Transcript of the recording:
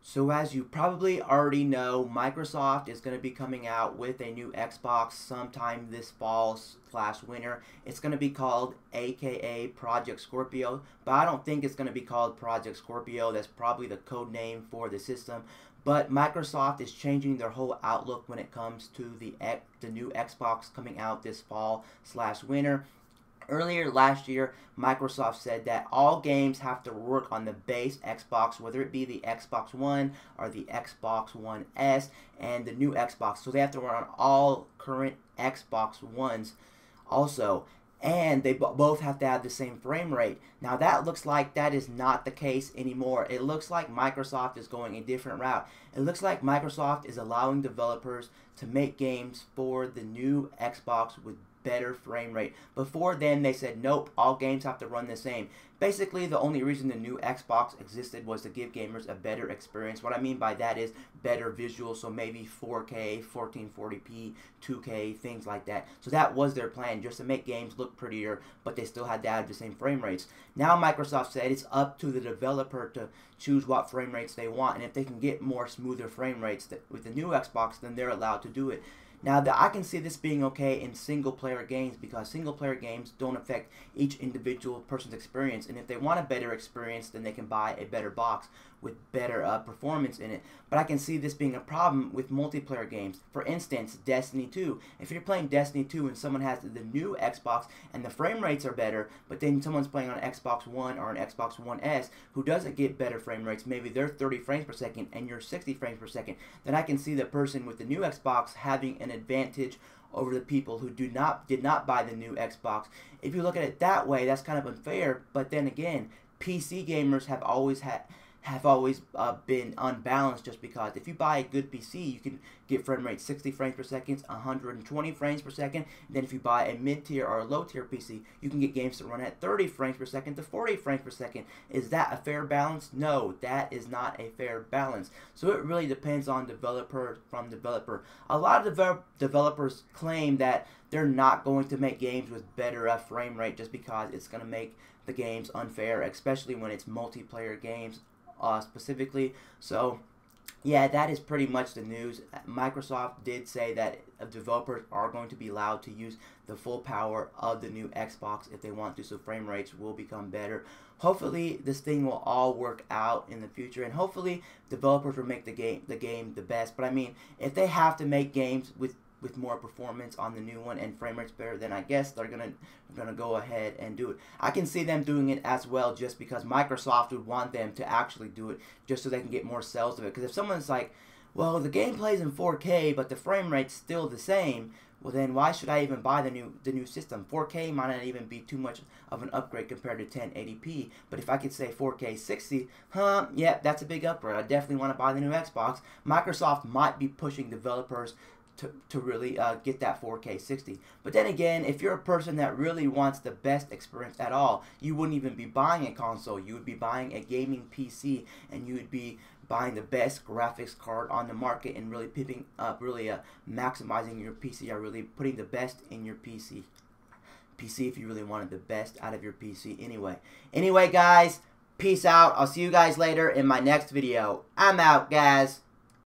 So as you probably already know, Microsoft is going to be coming out with a new Xbox sometime this fall slash winter. It's going to be called AKA Project Scorpio, but I don't think it's going to be called Project Scorpio. That's probably the code name for the system. But Microsoft is changing their whole outlook when it comes to the new Xbox coming out this fall slash winter. Earlier last year, Microsoft said that all games have to work on the base Xbox, whether it be the Xbox One or the Xbox One S and the new Xbox. So they have to run on all current Xbox Ones also. And they both have to have the same frame rate. Now that looks like that is not the case anymore. It looks like Microsoft is going a different route. It looks like Microsoft is allowing developers to make games for the new Xbox with better frame rate. Before then, they said nope, all games have to run the same. Basically, the only reason the new Xbox existed was to give gamers a better experience. What I mean by that is better visuals, so maybe 4K, 1440p, 2K, things like that. So that was their plan, just to make games look prettier, but they still had to have the same frame rates. Now Microsoft said it's up to the developer to choose what frame rates they want, and if they can get more smoother frame rates with the new Xbox, then they're allowed to do it. Now, I can see this being okay in single-player games because single-player games don't affect each individual person's experience. And if they want a better experience, then they can buy a better box with better performance in it. But I can see this being a problem with multiplayer games. For instance, Destiny 2. If you're playing Destiny 2 and someone has the new Xbox and the frame rates are better, but then someone's playing on an Xbox One or an Xbox One S who doesn't get better frame rates, maybe they're 30 frames per second and you're 60 frames per second, then I can see the person with the new Xbox having an advantage over the people who did not buy the new Xbox. If you look at it that way, that's kind of unfair. But then again, PC gamers have always been unbalanced, just because if you buy a good PC, you can get frame rate 60 frames per second, 120 frames per second. And then if you buy a mid-tier or a low-tier PC, you can get games to run at 30 frames per second to 40 frames per second. Is that a fair balance? No, that is not a fair balance. So it really depends on developer from developer. A lot of developers claim that they're not going to make games with better frame rate just because it's going to make the games unfair, especially when it's multiplayer games specifically. So yeah, that is pretty much the news. Microsoft did say that developers are going to be allowed to use the full power of the new Xbox if they want to, so frame rates will become better. Hopefully this thing will all work out in the future, and hopefully developers will make the game the best. But I mean, if they have to make games with more performance on the new one and frame rates better, then I guess they're gonna go ahead and do it. I can see them doing it as well, just because Microsoft would want them to actually do it, just so they can get more sales of it. Because if someone's like, well, the game plays in 4K, but the frame rate's still the same, well then why should I even buy the new system? 4K might not even be too much of an upgrade compared to 1080p. But if I could say 4K 60, yeah, that's a big upgrade. I definitely want to buy the new Xbox. Microsoft might be pushing developers to really get that 4K 60. But then again, if you're a person that really wants the best experience at all, you wouldn't even be buying a console. You would be buying a gaming PC, and you would be buying the best graphics card on the market and really pimping up, really maximizing your PC, or really putting the best in your PC if you really wanted the best out of your PC anyway guys, peace out. I'll see you guys later in my next video. I'm out, guys.